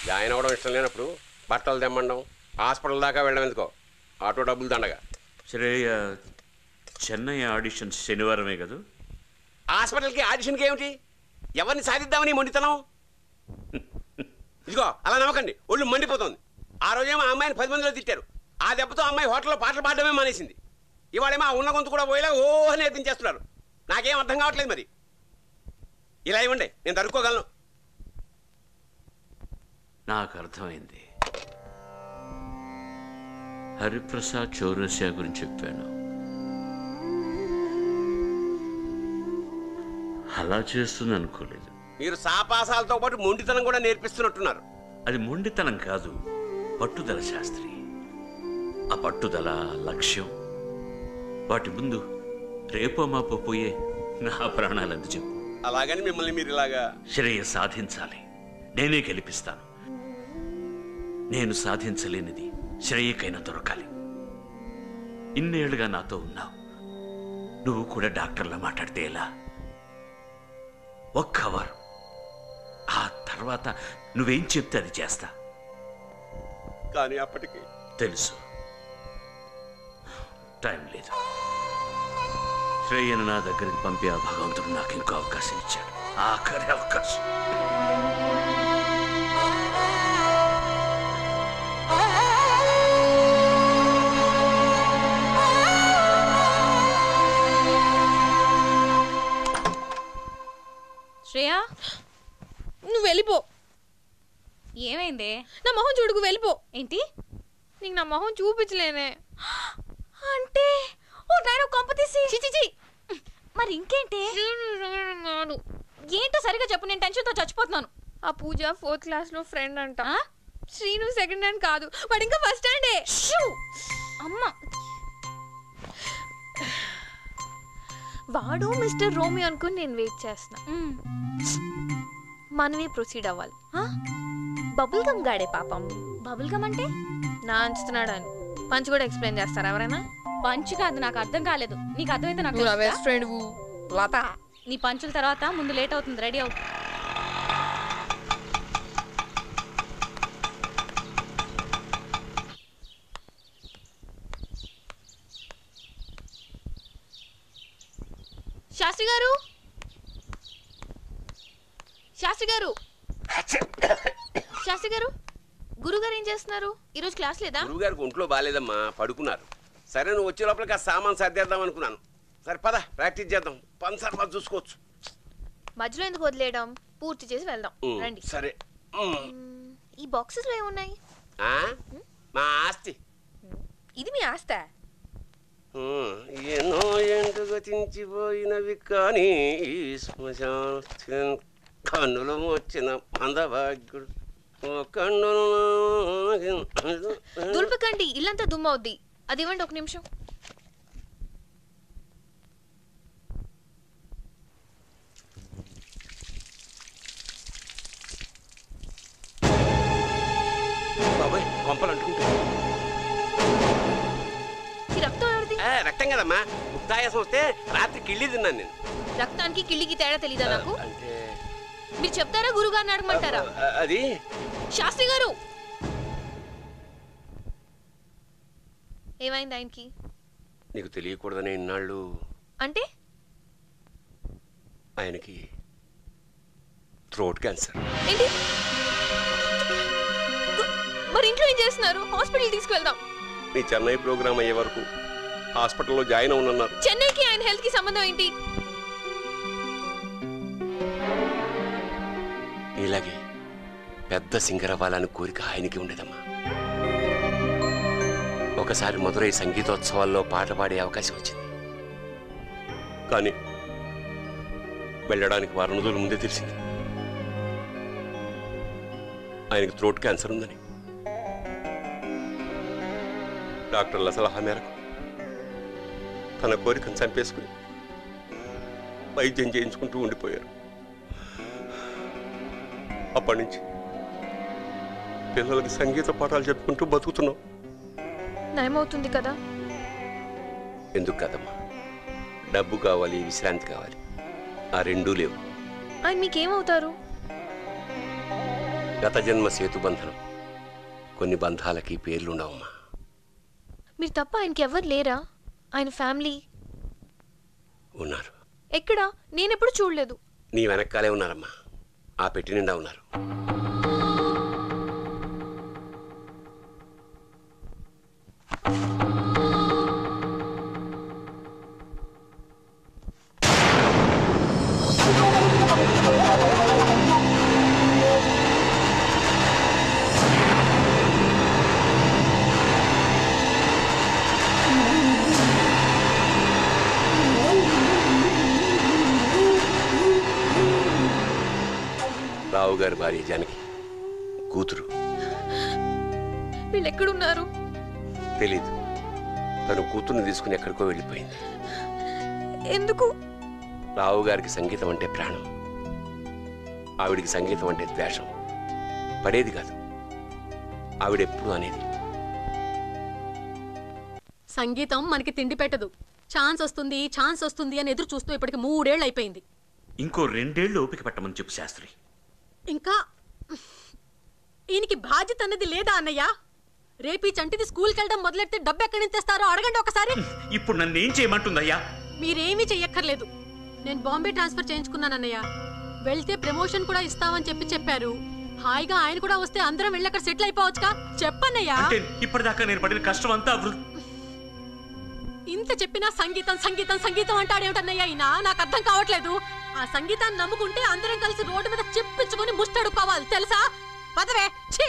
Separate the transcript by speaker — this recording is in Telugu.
Speaker 1: జాయిన్ అవ్వడం ఇష్టం లేనప్పుడు బట్టలు తెమ్మండం, హాస్పిటల్ దాకా వెళ్ళడం ఎందుకో, ఆటో డబ్బులు దండగా.
Speaker 2: శ్రేయ, చెన్నై ఆడిషన్స్ శనివారమే కదా?
Speaker 1: హాస్పిటల్కి ఆడిషన్కి ఏమిటి? ఎవరిని సాధిద్దామని మొండితనం? ఇదిగో అలా నమ్మకండి, ఒళ్ళు మండిపోతుంది. ఆ రోజేమో ఆ అమ్మాయిని 10 మందిలో తిట్టారు. ఆ దెబ్బతో అమ్మాయి హోటల్లో పాటలు పాడడమే మానేసింది. ఇవాళేమో ఆ ఉన్న గొంతు కూడా పోయేలా ఓహ్ నేర్పించేస్తున్నారు. నాకేం అర్థం కావట్లేదు. మరి ఇలా ఇవ్వండి, నేను తరుక్కోగలను.
Speaker 2: నాకు అర్థమైంది. హరిప్రసాద్ చౌరసియా గురించి చెప్పాను. అలా చేస్తుంది అనుకోలేదు.
Speaker 1: మీరు సాపాసాలతో పాటు మొండితనం కూడా నేర్పిస్తున్నట్టున్నారు.
Speaker 2: అది మొండితనం కాదు, పట్టుదల శాస్త్రి. ఆ పట్టుదల, లక్ష్యం, వాటి ముందు రేపో మాపో పోయే నా ప్రాణాలందు చెప్పు.
Speaker 1: అలాగని మిమ్మల్ని మీరు ఇలాగా.
Speaker 2: శ్రేయ సాధించాలి, నేనే గెలిపిస్తాను. నేను సాధించలేనిది శ్రేయకైనా దొరకాలి. ఇన్నేళ్లుగా నాతో ఉన్నావు, నువ్వు కూడా డాక్టర్లా మాట్లాడితే ఎలా? ఒక్క వారం, ఆ తర్వాత నువ్వేం చెప్తే అది చేస్తా.
Speaker 1: కానీ అప్పటికి
Speaker 2: తెలుసు, టైం లేదు. శ్రేయను నా దగ్గరికి పంపి ఆ భగవంతుడు నాకు ఇంకో అవకాశం ఇచ్చాడు, ఆఖరి అవకాశం.
Speaker 3: శ్రేయా,
Speaker 4: నువ్వు వెళ్ళిపో.
Speaker 3: ఏమైంది?
Speaker 4: నా మొహం చూడుకు, వెళ్ళిపో.
Speaker 3: ఏంటి?
Speaker 4: నీకు నా మొహం చూపించలేనే.
Speaker 3: అంటే ఓ నాయన కొంపతీసి.
Speaker 4: చిచిచి,
Speaker 3: మరి ఇంకేంటి? ఏంటో సరిగా చెప్పు, నేను టెన్షన్తో చచ్చిపోతున్నాను.
Speaker 4: ఆ పూజ 4th క్లాస్లో ఫ్రెండ్ అంట. శ్రీను సెకండ్ హ్యాండ్ కాదు, వాడు ఇంకా ఫస్ట్ హ్యాండే.
Speaker 3: అమ్మ,
Speaker 4: వాడు మిస్టర్ రోమియో అనుకుని నేను వెయిట్ చేస్తున్నా. మనమే ప్రొసీడ్ అవ్వాలి. బబుల్ గమ్ గాడే పాపం.
Speaker 3: బబుల్ గమ్ అంటే?
Speaker 4: నా అంచుతున్నాడు అని. పంచ్ కూడా ఎక్స్ప్లెయిన్ చేస్తారా ఎవరైనా?
Speaker 3: పంచ్ కాదు, నాకు అర్థం కాలేదు. నీకు అర్థమైతే నాకు
Speaker 4: బెస్ట్ ఫ్రెండ్ లత.
Speaker 3: నీ పంచుల తర్వాత ముందు లేట్ అవుతుంది, రెడీ అవుతుంది.
Speaker 4: శాస్త్రి గారు, శాస్త్రి గారు, శాస్త్రి గారు, గురుగారు ఏం చేస్తున్నారు? ఈరోజు క్లాస్ లేదా?
Speaker 1: గురుగారికి ఒంట్లో బాగాలేదమ్మా, పడుకున్నారు. సరే, నువ్వు వచ్చే లోపలికి ఆ సామాన్ సర్దేద్దాం అనుకున్నాను. సరే పద, ప్రాక్టీస్ చేద్దాం. పని చూసుకోవచ్చు.
Speaker 4: మధ్యలో ఎందుకు వదిలేయడం, పూర్తి చేసి వెళ్దాం రండి.
Speaker 1: సరే.
Speaker 4: ఈ బాక్సెస్ లో ఏమున్నాయి?
Speaker 1: మా ఆస్తి.
Speaker 4: ఇది మీ ఆస్తా?
Speaker 1: ఎన్నో ఎండుగా తించిపోయినవి కానీ శ్మశాన కన్నులు వచ్చిన మందభాగ్యుడు కన్నులు.
Speaker 4: దుల్పకండి, ఇల్లంతా దుమ్మవుద్ది. అది ఇవ్వండి, ఒక నిమిషం.
Speaker 1: బాబాయ్, కొంపలు అంటుకుంటా.
Speaker 4: రక్తం ఎవరిది?
Speaker 1: రక్తం కదమ్మా, ఉత్తాయాసం వస్తే రాత్రి కిళ్ళి తిన్నాను నేను.
Speaker 4: రక్తానికి కిళ్ళికి తేడా తెలీదా నాకు?
Speaker 1: అంటే
Speaker 4: మీరు చెప్తారా, గురుగారిని అడగమంటారా?
Speaker 1: అది
Speaker 4: శాస్త్రి గారు, ఏమైంది ఆయనకి?
Speaker 1: నీకు తెలియకూడదని ఇన్నాళ్ళు.
Speaker 4: అంటే
Speaker 1: ఆయనకి థ్రోట్ క్యాన్సర్.
Speaker 4: ఏంటి? మరి ఇంట్లో ఏం చేస్తున్నారు? హాస్పిటల్ తీసుకువెళ్దాం.
Speaker 1: నీ చెన్నై ప్రోగ్రామ్ అయ్యే వరకు హాస్పిటల్లో జాయిన్ అవునన్నారు.
Speaker 4: చెన్నైకి ఆయన హెల్త్ కి సంబంధం ఏంటి?
Speaker 1: ఇలాగే పెద్ద సింగర్ అవ్వాలని కోరిక ఆయనకి ఉండేదమ్మా. ఒకసారి మధురై సంగీతోత్సవాల్లో పాట పాడే అవకాశం వచ్చింది. కానీ వెళ్ళడానికి వారం రోజుల ముందే తెలిసింది ఆయనకు థ్రోట్ క్యాన్సర్ ఉందని. డాక్టర్ల సలహా మేరకు తన కోరికను చంపేసుకుని వైద్యం చేయించుకుంటూ ఉండిపోయారు. అప్పటి నుంచి పిల్లలకి సంగీత పాఠాలు చెప్పుకుంటూ బతుకుతున్నాం.
Speaker 4: నయమవుతుంది కదా?
Speaker 1: ఎందుకు కదమ్మా, డబ్బు కావాలి, విశ్రాంతి కావాలి, ఆ రెండూ లేవు.
Speaker 4: ఆయన మీకేమవుతారు?
Speaker 1: గత జన్మ సేతుబంధనం. కొన్ని బంధాలకి పేర్లుండవమ్మా.
Speaker 4: మీరు తప్ప ఆయనకి ఎవరు లేరా? ఆయన ఫ్యామిలీ
Speaker 1: ఉన్నారు.
Speaker 4: ఎక్కడా? నేనెప్పుడు చూడలేదు.
Speaker 1: నీ వెనకాలే ఉన్నారమ్మా. ఆ పెట్టి నిండా ఉన్నారు. రావు గారి భార్య జానకి కూతురు.
Speaker 4: వీళ్ళు ఎక్కడున్నారు?
Speaker 1: తెలీదు. తను కూతుర్ని తీసుకుని ఎక్కడికో వెళ్ళిపోయింది.
Speaker 4: ఎందుకు?
Speaker 1: రావు గారికి సంగీతం అంటే ప్రాణం. ఆవిడికి సంగీతం అంటే ద్వేషం. పడేది కాదు, ఆవిడెప్పుడు అనేది.
Speaker 5: సంగీతం మనకి తిండి పెట్టదు. ఛాన్స్ వస్తుంది అని ఎదురు చూస్తూ ఇప్పటికి 3 ఏళ్ళు అయిపోయింది.
Speaker 2: ఇంకో 2 ఏళ్ళు ఓపిక పట్టమని చెప్పు శాస్త్రి.
Speaker 5: ఇంకా ఈయనకి బాధ్యత అన్నది లేదా అన్నయ్య? రేపు ఈ చంటిది స్కూల్కి వెళ్ళడం మొదలెడితే డబ్బు ఎక్కడి నుంచి తెస్తారో అడగండి ఒకసారి.
Speaker 2: ఇప్పుడు నన్ను ఏం చేయమంటుందయ్యా?
Speaker 5: మీరేమీ చెయ్యక్కర్లేదు. నేను బాంబే ట్రాన్స్ఫర్ చేయించుకున్నాను అన్నయ్య. వెళ్తే ప్రమోషన్ కూడా ఇస్తామని చెప్పారు. హాయిగా ఆయన కూడా వస్తే అందరం వెళ్ళి అక్కడ సెటిల్ అయిపోవచ్చుగా. చెప్పన్నయ్యా.
Speaker 2: అంటే ఇప్పటిదాకా నేను పడిన కష్టం అంతా
Speaker 5: ఇంత చెప్పినా సంగీతం అంటాడేమిటన్నయ్యా ఈయన? నాకు అర్థం కావట్లేదు. ఆ సంగీతాన్ని నమ్ముకుంటే అందరం కలిసి రోడ్డు మీద చెప్పించుకొని ముష్టడుకోవాలి తెలుసా? పదవే ఛీ.